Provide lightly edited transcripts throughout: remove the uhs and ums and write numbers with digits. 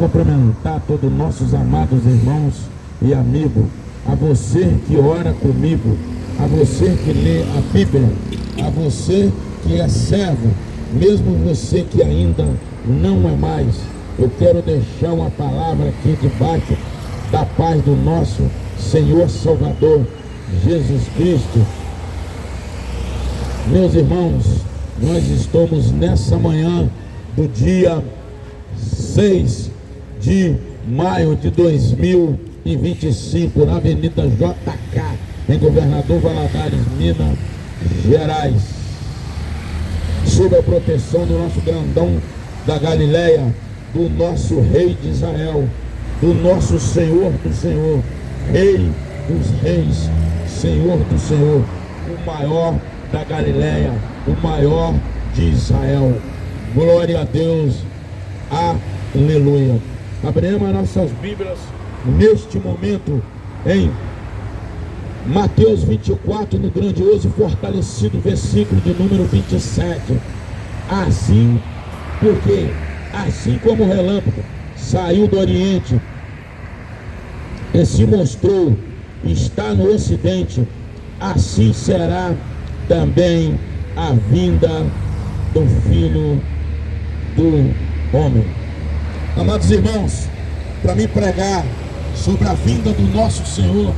cumprimentar todos nossos amados irmãos e amigos, a você que ora comigo, a você que lê a Bíblia, a você que é servo, mesmo você que ainda não é mais. Eu quero deixar uma palavra aqui debaixo da paz do nosso Senhor Salvador Jesus Cristo. Meus irmãos, nós estamos nessa manhã do dia 6 de maio de 2025, na Avenida JK, em Governador Valadares, Minas Gerais, sob a proteção do nosso grandão da Galileia, do nosso Rei de Israel, do nosso Senhor do Senhor, Rei dos Reis, Senhor do Senhor, o maior da Galileia, o maior de Israel. Glória a Deus, aleluia. Abriremos as nossas Bíblias neste momento em Mateus 24, no grandioso e fortalecido versículo de número 27. Assim, porque assim como o relâmpago saiu do Oriente e se mostrou, está no Ocidente, assim será também a vinda do Filho do Homem. Amados irmãos, para mim pregar sobre a vinda do nosso Senhor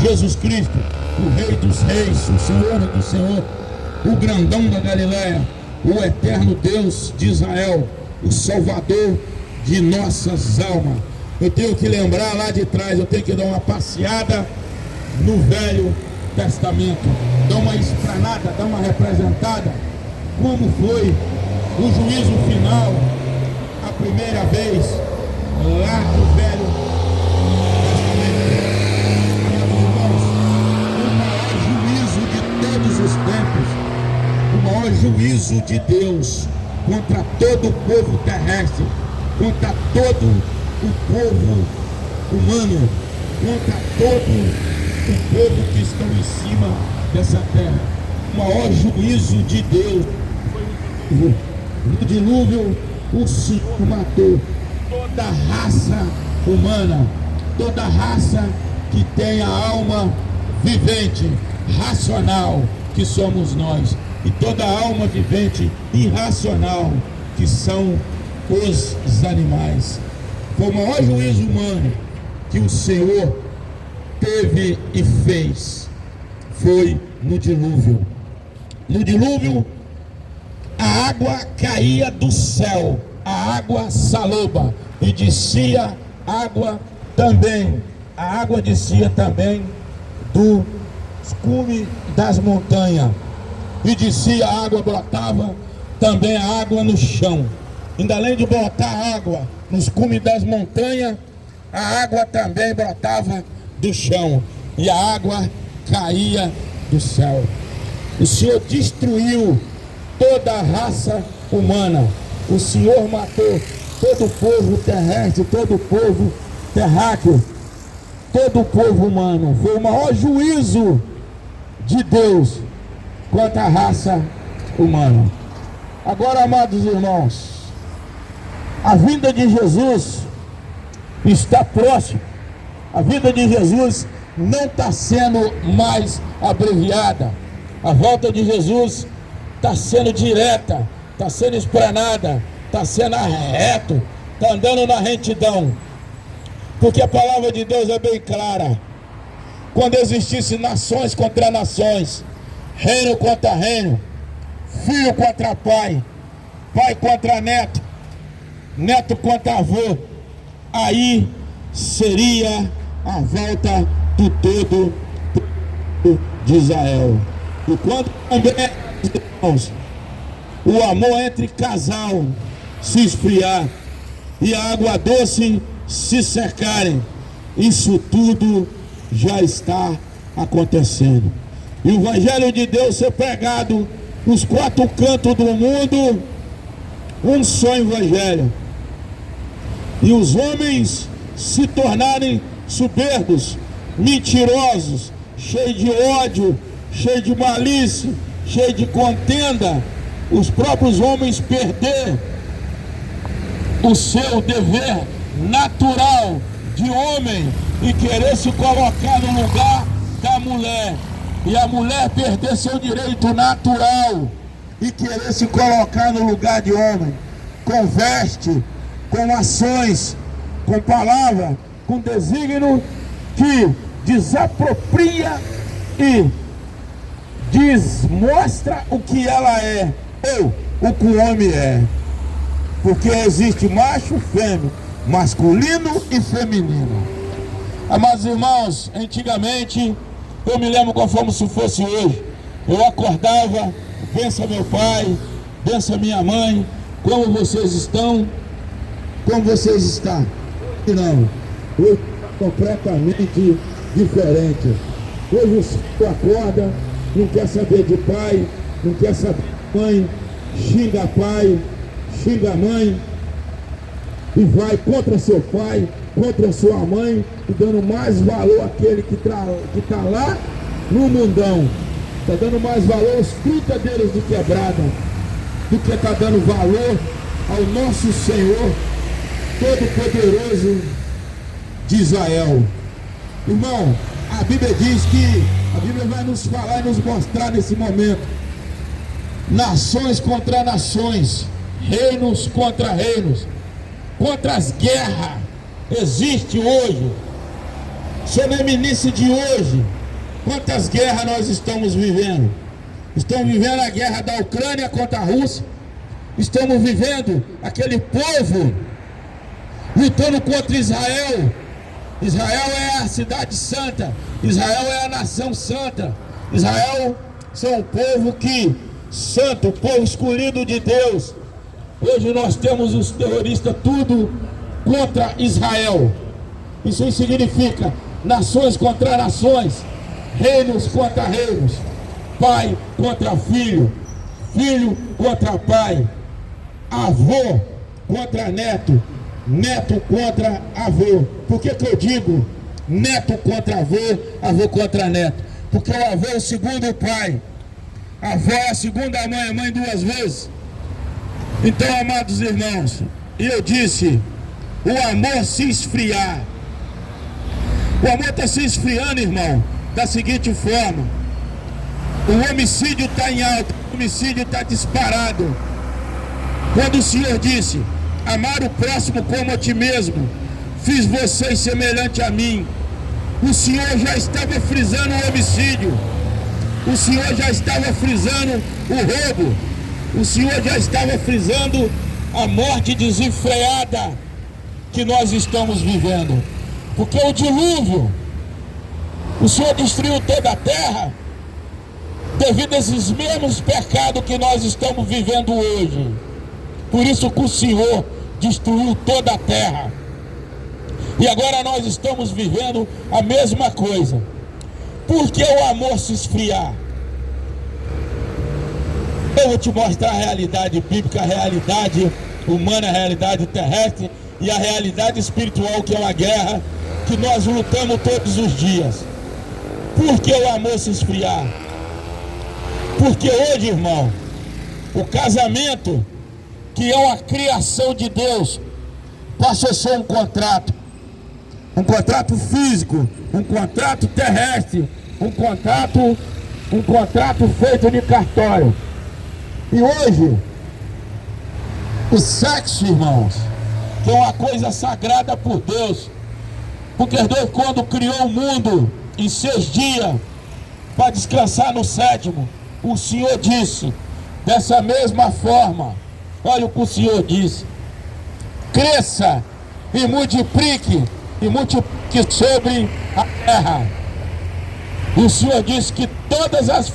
Jesus Cristo, o Rei dos Reis, o Senhor do Senhor, o grandão da Galileia, o eterno Deus de Israel, o Salvador de nossas almas. Eu tenho que lembrar lá de trás, eu tenho que dar uma passeada no Velho Testamento, dar uma esplanada, dar uma representada, como foi o juízo final, a primeira vez, lá no Velho Testamento. O maior juízo de Deus contra todo o povo terrestre, contra todo o povo humano, contra todo o povo que estão em cima dessa terra. O maior juízo de Deus foi no dilúvio. O Senhor matou toda a raça humana, toda a raça que tem a alma vivente, racional, que somos nós, e toda a alma vivente irracional, que são os animais. Foi o maior juízo humano que o Senhor teve e fez, foi no dilúvio. No dilúvio, a água caía do céu, a água saloba, e descia água também, a água descia também do cume das montanhas, e descia a água, brotava também a água no chão. Ainda além de brotar água nos cumes das montanhas, a água também brotava do chão, e a água caía do céu. O Senhor destruiu toda a raça humana. O Senhor matou todo o povo terrestre, todo o povo terráqueo, todo o povo humano. Foi o maior juízo de Deus contra a raça humana. Agora, amados irmãos, a vinda de Jesus está próxima. A vinda de Jesus não está sendo mais abreviada. A volta de Jesus está sendo direta, está sendo esplanada, está sendo reto, está andando na retidão. Porque a palavra de Deus é bem clara. Quando existisse nações contra nações, reino contra reino, filho contra pai, pai contra neto, neto contra avô, aí seria a volta do todo de Israel. E quando também, irmãos, o amor entre casal se esfriar e a água doce se secarem, isso tudo já está acontecendo. E o Evangelho de Deus ser pregado nos quatro cantos do mundo, um só Evangelho. E os homens se tornarem soberbos, mentirosos, cheios de ódio, cheios de malícia, cheios de contenda, os próprios homens perder o seu dever natural de homem e querer se colocar no lugar da mulher, e a mulher perder seu direito natural e querer se colocar no lugar de homem, com veste, com ações, com palavra, com desígnio que desapropria e desmostra o que ela é, ou o que o homem é. Porque existe macho, fêmea, masculino e feminino. Amados irmãos, antigamente, eu me lembro conforme se fosse hoje, eu acordava, bença meu pai, bença minha mãe, como vocês estão? Como vocês estão? Não, hoje completamente diferente. Hoje você acorda, não quer saber de pai, não quer saber de mãe, xinga pai, xinga a mãe e vai contra seu pai, contra sua mãe, e dando mais valor àquele que tá lá no mundão. Está dando mais valor aos frutadeiros de quebrada do que está dando valor ao nosso Senhor Todo-Poderoso de Israel. Irmão, a Bíblia diz que a Bíblia vai nos falar e nos mostrar nesse momento nações contra nações, reinos contra reinos, contra as guerras. Existe hoje, soleninice de hoje, quantas guerras nós estamos vivendo? Estamos vivendo a guerra da Ucrânia contra a Rússia, estamos vivendo aquele povo lutando contra Israel. Israel é a cidade santa, Israel é a nação santa, Israel são o povo que, santo, o povo escolhido de Deus. Hoje nós temos os terroristas tudo contra Israel. Isso significa nações contra nações, reinos contra reinos, pai contra filho, filho contra pai, avô contra neto, neto contra avô. Por que eu digo neto contra avô, avô contra neto? Porque o avô é o segundo pai, a avó é a segunda mãe, a mãe duas vezes. Então, amados irmãos, eu disse, o amor se esfriar. O amor está se esfriando, irmão, da seguinte forma: o homicídio está em alta, o homicídio está disparado. Quando o Senhor disse, amar o próximo como a ti mesmo, fiz vocês semelhante a mim, o Senhor já estava frisando o homicídio, o Senhor já estava frisando o roubo, o Senhor já estava frisando a morte desenfreada que nós estamos vivendo. Porque o dilúvio, o Senhor destruiu toda a terra devido a esses mesmos pecados que nós estamos vivendo hoje. Por isso que o Senhor destruiu toda a terra. E agora nós estamos vivendo a mesma coisa. Por que o amor se esfriar? Eu vou te mostrar a realidade bíblica, a realidade humana, a realidade terrestre e a realidade espiritual, que é uma guerra que nós lutamos todos os dias. Por que o amor se esfriar? Porque hoje, irmão, o casamento, que é uma criação de Deus, passou a ser um contrato físico, um contrato terrestre, um contrato feito de cartório. E hoje, o sexo, irmãos, que é uma coisa sagrada por Deus, porque Deus, quando criou o mundo em 6 dias, para descansar no 7º, o Senhor disse, dessa mesma forma, olha o que o Senhor disse: cresça e multiplique sobre a terra. E o Senhor disse que todas as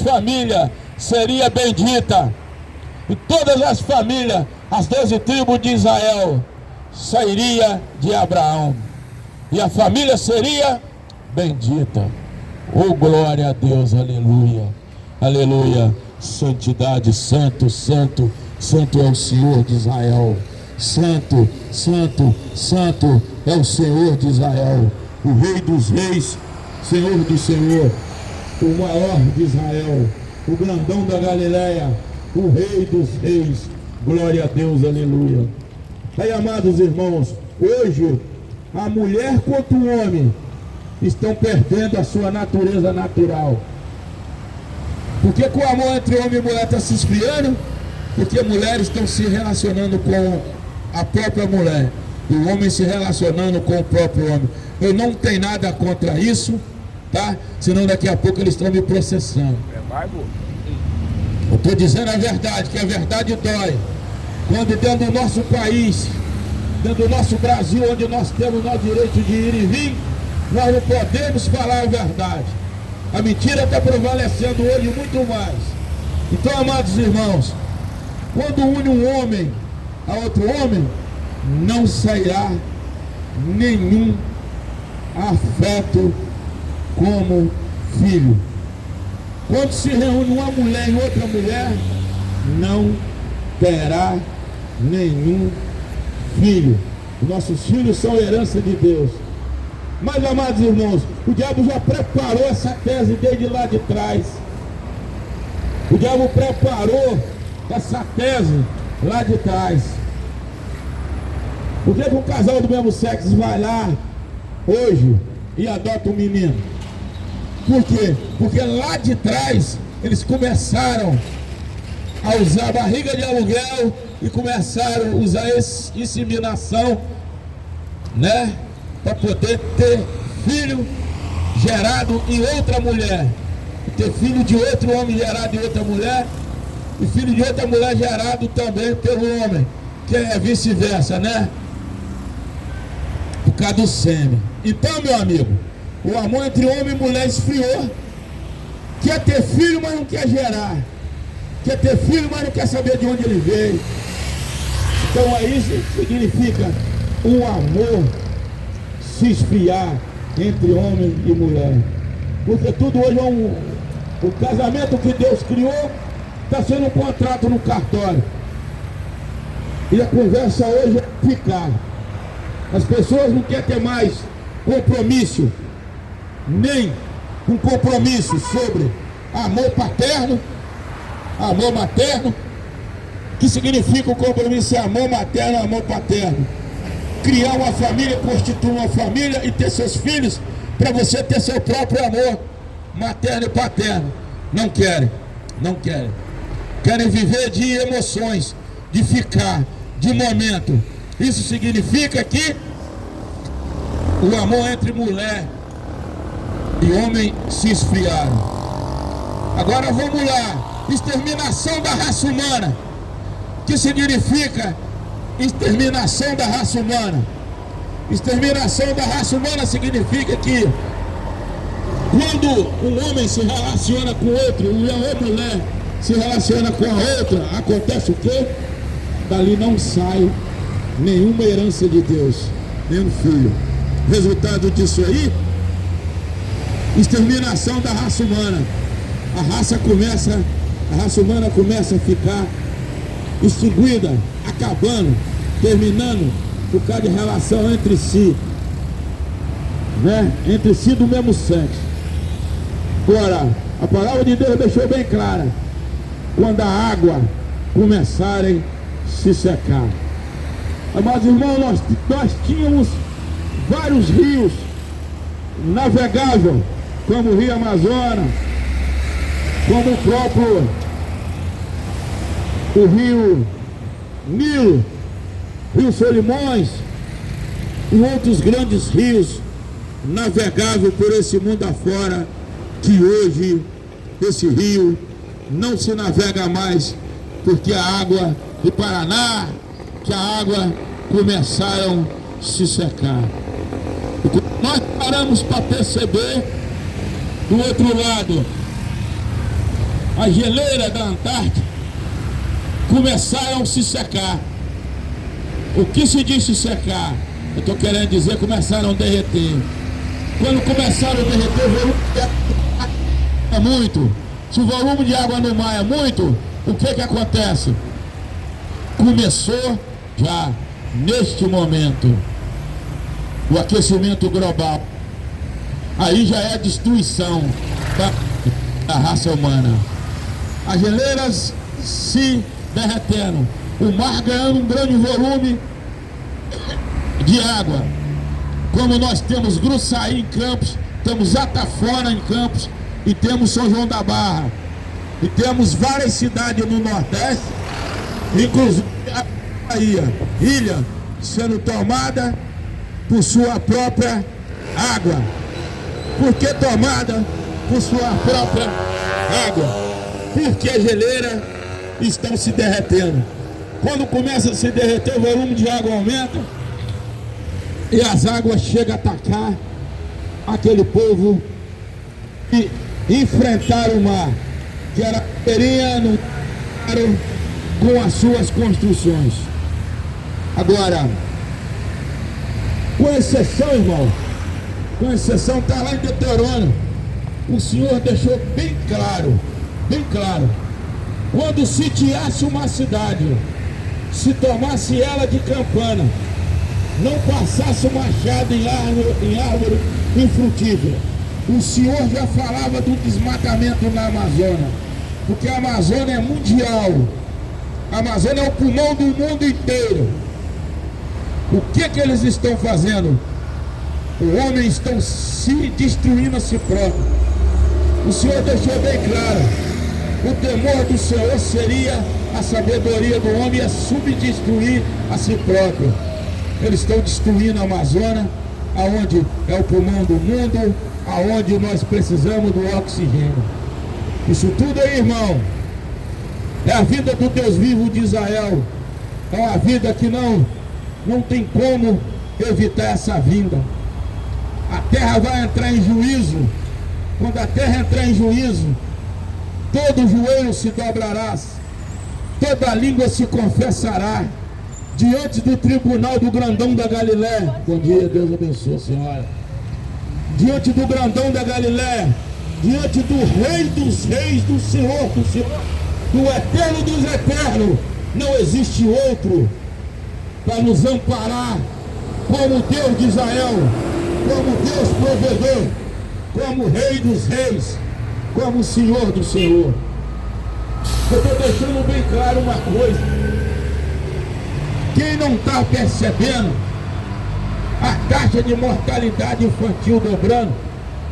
famílias seriam benditas, e todas as famílias, as 12 tribos de Israel, sairia de Abraão, e a família seria bendita. Oh, glória a Deus, aleluia, aleluia. Santidade, santo, santo, santo é o Senhor de Israel. Santo, santo, santo é o Senhor de Israel, o Rei dos Reis, Senhor do Senhor, o maior de Israel, o grandão da Galileia, o Rei dos Reis, Glória a Deus, aleluia. Aí, amados irmãos, hoje a mulher quanto o homem estão perdendo a sua natureza natural. Porque com o amor entre homem e mulher está se esfriando, porque mulheres estão se relacionando com a própria mulher, e o homem se relacionando com o próprio homem. Eu não tenho nada contra isso, tá? Senão daqui a pouco eles estão me processando. Eu estou dizendo a verdade, que a verdade dói. Quando dentro do nosso país, dentro do nosso Brasil, onde nós temos o nosso direito de ir e vir, nós não podemos falar a verdade. A mentira está prevalecendo hoje muito mais. Então, amados irmãos, quando une um homem a outro homem, não sairá nenhum afeto como filho. Quando se reúne uma mulher e outra mulher, não terá nenhum filho. Nossos filhos são herança de Deus. Mas, amados irmãos, o diabo já preparou essa tese desde lá de trás. O diabo preparou essa tese lá de trás. Por que um casal do mesmo sexo vai lá hoje e adota um menino? Por quê? Porque lá de trás eles começaram a usar barriga de aluguel e começaram a usar inseminação, né? Para poder ter filho gerado em outra mulher, ter filho de outro homem gerado em outra mulher, e filho de outra mulher gerado também pelo homem, que é vice-versa, né? Por causa do sêmen. Então, meu amigo, o amor entre homem e mulher esfriou. Quer ter filho, mas não quer gerar. Quer ter filho, mas não quer saber de onde ele veio. Então, isso significa um amor se esfriar entre homem e mulher. Porque tudo hoje é o casamento que Deus criou está sendo um contrato no cartório. E a conversa hoje é ficar. As pessoas não querem ter mais compromisso, nem um compromisso sobre amor paterno, amor materno. Que significa o compromisso? É amor materno, amor paterno. Criar uma família, constituir uma família e ter seus filhos para você ter seu próprio amor materno e paterno. Não querem, não querem. Querem viver de emoções, de ficar, de momento. Isso significa que o amor entre mulher e homem se esfriaram. Agora vamos lá. Exterminação da raça humana. Que significa exterminação da raça humana? Exterminação da raça humana significa que quando um homem se relaciona com outro, e a mulher se relaciona com a outra, acontece o quê? Dali não sai nenhuma herança de Deus, nenhum filho. Resultado disso aí, exterminação da raça humana. A raça humana começa a ficar extinguida, acabando, terminando por causa de relação entre si, né? Entre si do mesmo sexo. Agora, a palavra de Deus deixou bem clara: quando a água começarem a se secar. Amados irmãos, nós tínhamos vários rios navegáveis, como o Rio Amazonas, como o próprio o Rio Nilo, Rio Solimões e outros grandes rios navegáveis por esse mundo afora, que hoje esse rio não se navega mais, porque a água do Paraná, que a água começaram a se secar. E quando nós paramos para perceber, do outro lado, a geleira da Antártica começaram a se secar. O que se diz se secar? Eu estou querendo dizer, começaram a derreter. Quando começaram a derreter, o volume de água é muito. Se o volume de água no mar é muito, o que acontece? Começou já neste momento o aquecimento global. Aí já é a destruição da raça humana. As geleiras se derretendo, o mar ganhando um grande volume de água. Como nós temos Gruçaí em Campos, temos Atafona em Campos e temos São João da Barra. E temos várias cidades no Nordeste, inclusive a Bahia, ilha sendo tomada por sua própria água. Por que tomada por sua própria água? Porque as geleiras estão se derretendo. Quando começa a se derreter, o volume de água aumenta e as águas chegam a atacar aquele povo e enfrentar o mar, que era no com as suas construções. Agora, com exceção, irmão, com exceção, está lá em Deuteronômio, o Senhor deixou bem claro, quando sitiasse uma cidade, se tomasse ela de campana, não passasse o machado em árvore infrutífera. O Senhor já falava do desmatamento na Amazônia, porque a Amazônia é mundial. A Amazônia é o pulmão do mundo inteiro. O que eles estão fazendo? Os homens estão se destruindo a si próprios. O Senhor deixou bem claro: o temor do Senhor seria a sabedoria do homem a subdestruir a si próprio. Eles estão destruindo a Amazônia, aonde é o pulmão do mundo, aonde nós precisamos do oxigênio. Isso tudo aí, irmão, é a vida do Deus vivo de Israel. É uma vida que não tem como evitar essa vinda. A terra vai entrar em juízo. Quando a terra entrar em juízo, todo joelho se dobrará, toda língua se confessará diante do tribunal do grandão da Galiléia. Bom dia, Deus abençoe a senhora. Diante do grandão da Galiléia, diante do Rei dos Reis, do Senhor, do Eterno dos Eternos. Não existe outro para nos amparar como Deus de Israel, como Deus provedor, como Rei dos Reis, como Senhor do Senhor. Eu estou deixando bem claro uma coisa: quem não está percebendo a taxa de mortalidade infantil dobrando,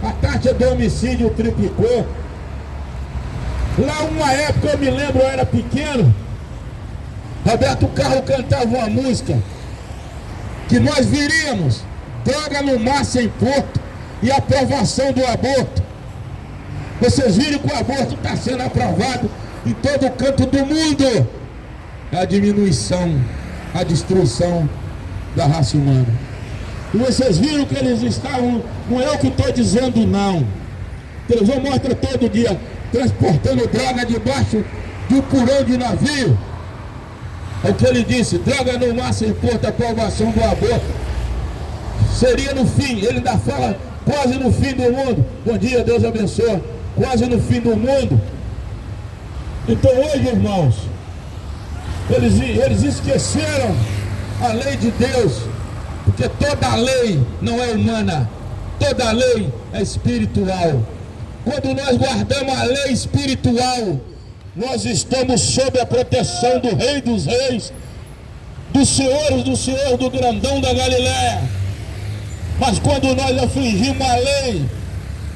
a taxa de homicídio triplicou. Lá uma época, eu me lembro, eu era pequeno, Roberto Carlos cantava uma música que nós viríamos: droga no mar sem porto e aprovação do aborto. Vocês viram que o aborto está sendo aprovado em todo canto do mundo. A diminuição, a destruição da raça humana. E vocês viram que eles estavam, não é eu que estou dizendo não. A televisão mostra todo dia transportando droga debaixo de um porão de navio. É o que ele disse: droga no mar sem porto, aprovação do aborto. Seria no fim, ele ainda fala quase no fim do mundo. Bom dia, Deus abençoe. Quase no fim do mundo. Então hoje, irmãos, eles esqueceram a lei de Deus, porque toda lei não é humana, toda lei é espiritual. Quando nós guardamos a lei espiritual, nós estamos sob a proteção do Rei dos Reis, dos Senhores do Senhor, do grandão da Galiléia. Mas quando nós afligimos a lei,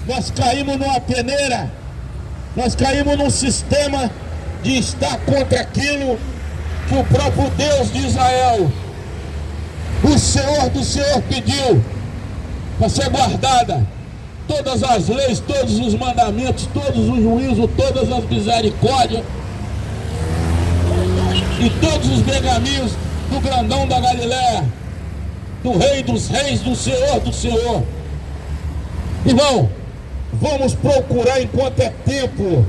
nós caímos numa peneira, nós caímos num sistema de estar contra aquilo que o próprio Deus de Israel, o Senhor do Senhor, pediu para ser guardada. Todas as leis, todos os mandamentos, todos os juízos, todas as misericórdias e todos os pergaminhos do grandão da Galiléia, do Rei dos Reis, do Senhor do Senhor. Irmão, vamos procurar enquanto é tempo,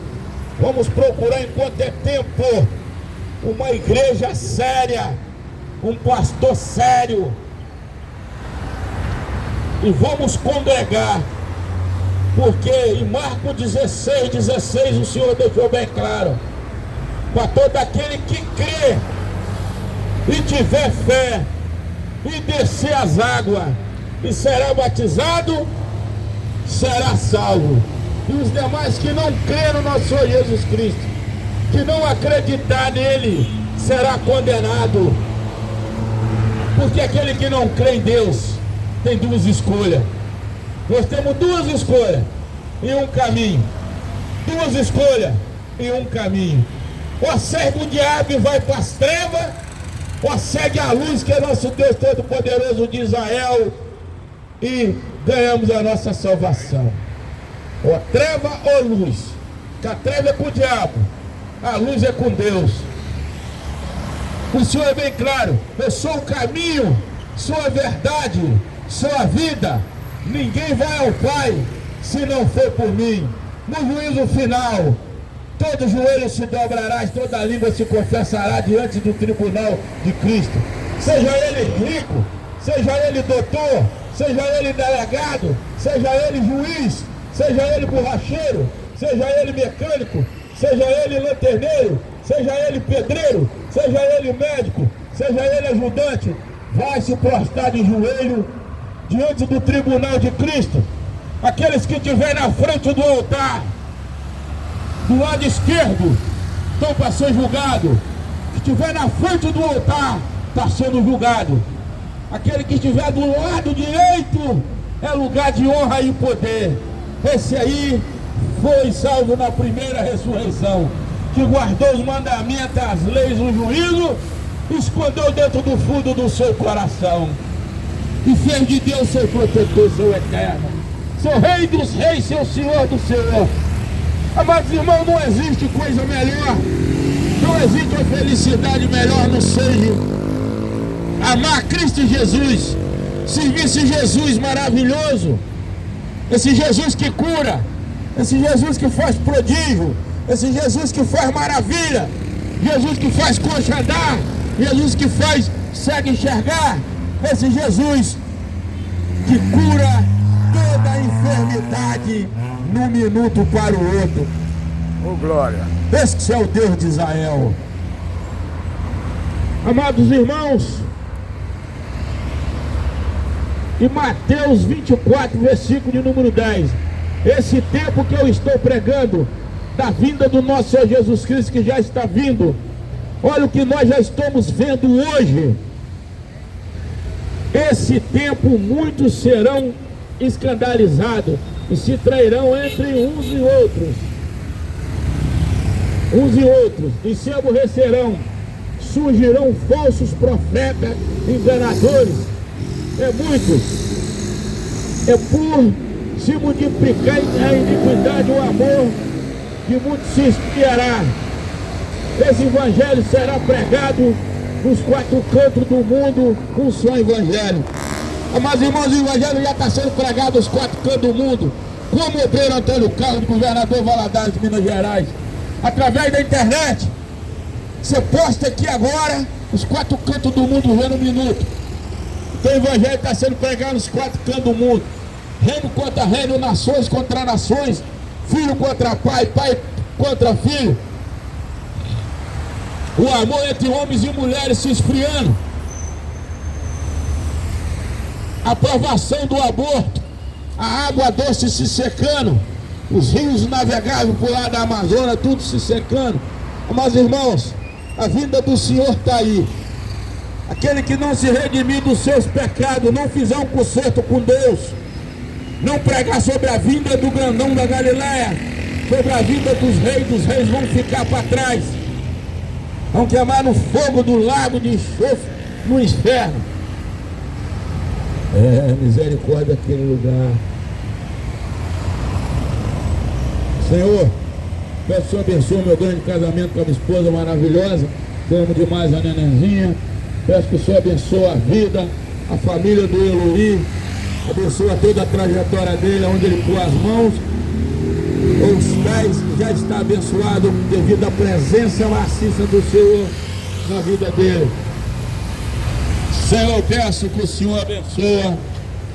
uma igreja séria, um pastor sério, e vamos congregar, porque em Marcos 16:16 o Senhor deixou bem claro: para todo aquele que crê e tiver fé e descer as águas e será batizado, será salvo. E os demais que não creram no nosso Senhor Jesus Cristo, que não acreditar nele, será condenado. Porque aquele que não crê em Deus tem duas escolhas. Nós temos duas escolhas e um caminho. Duas escolhas e um caminho. Ou segue o diabo e vai para as trevas, ou segue a luz, que é nosso Deus Todo-Poderoso de Israel, e ganhamos a nossa salvação. Ou treva ou luz. Que a treva é com o diabo, a luz é com Deus. O Senhor é bem claro: eu sou o caminho, sou a verdade, sou a vida. Ninguém vai ao Pai se não for por mim. No juízo final, todo joelho se dobrará, toda língua se confessará diante do tribunal de Cristo. Seja ele rico, seja ele doutor, seja ele delegado, seja ele juiz, seja ele borracheiro, seja ele mecânico, seja ele lanterneiro, seja ele pedreiro, seja ele médico, seja ele ajudante, vai se prostrar de joelho diante do tribunal de Cristo. Aqueles que estiverem na frente do altar, do lado esquerdo, estão para ser julgado. Que estiver na frente do altar, está sendo julgado. Aquele que estiver do lado direito é lugar de honra e poder. Esse aí foi salvo na primeira ressurreição, que guardou os mandamentos, as leis, o juízo, escondeu dentro do fundo do seu coração e fez de Deus seu protetor, seu eterno, seu rei dos reis, seu senhor do senhor. Amados irmãos, não existe coisa melhor, não existe uma felicidade melhor no seio. Amar Cristo Jesus, servir esse Jesus maravilhoso, esse Jesus que cura, esse Jesus que faz prodígio, esse Jesus que faz maravilha, Jesus que faz coxa andar, Jesus que faz cego enxergar, esse Jesus que cura toda a enfermidade num minuto para o outro. Oh, glória! Esse é o Deus de Israel. Amados irmãos, em Mateus 24, versículo de número 10, esse tempo que eu estou pregando, da vinda do nosso Senhor Jesus Cristo, que já está vindo, olha o que nós já estamos vendo hoje. Esse tempo muitos serão escandalizados e se trairão entre uns e outros, e se aborrecerão, surgirão falsos profetas enganadores. É muitos, é por se multiplicar a iniquidade, o amor de muitos se esfriará. Esse evangelho será pregado nos quatro cantos do mundo, um só evangelho. Mas irmãos, o evangelho já está sendo pregado nos quatro cantos do mundo. Como o Pedro Antônio Carlos, governador Valadares de Minas Gerais, através da internet. Você posta aqui agora, os quatro cantos do mundo, vendo um minuto. Então o evangelho está sendo pregado nos quatro cantos do mundo. Reino contra reino, nações contra nações, filho contra pai, pai contra filho. O amor entre homens e mulheres se esfriando. A aprovação do aborto, a água doce se secando, os rios navegáveis por lá da Amazônia, tudo se secando. Mas irmãos, a vinda do Senhor está aí. Aquele que não se redimir dos seus pecados, não fizer um concerto com Deus, não pregar sobre a vinda do grandão da Galileia, sobre a vinda dos reis vão ficar para trás. Vão queimar no fogo do lago de enxofre no inferno. Misericórdia aquele lugar. Senhor, peço que o Senhor abençoe meu grande casamento com a minha esposa maravilhosa. Eu amo demais a nenenzinha. Peço que o Senhor abençoe a vida, a família do Eloí. Abençoa toda a trajetória dele, onde ele pôs as mãos. Os pés já está abençoado devido à presença maciça do Senhor na vida dele. Senhor, eu peço que o Senhor abençoe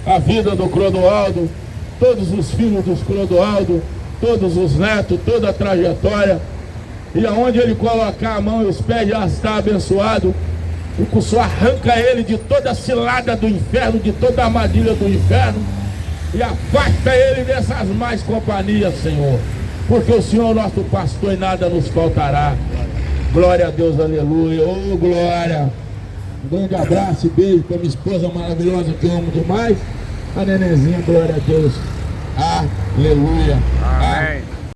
a vida do Clodoaldo, todos os filhos do Clodoaldo, todos os netos, toda a trajetória. E aonde ele colocar a mão e os pés já está abençoado. E que o Senhor arranca ele de toda a cilada do inferno, de toda a armadilha do inferno, e afasta ele dessas más companhias, Senhor. Porque o Senhor é nosso pastor e nada nos faltará. Glória a Deus, aleluia. Ô, glória. Um grande abraço e beijo para minha esposa maravilhosa que eu amo demais. A nenenzinha, glória a Deus. Aleluia. Amém.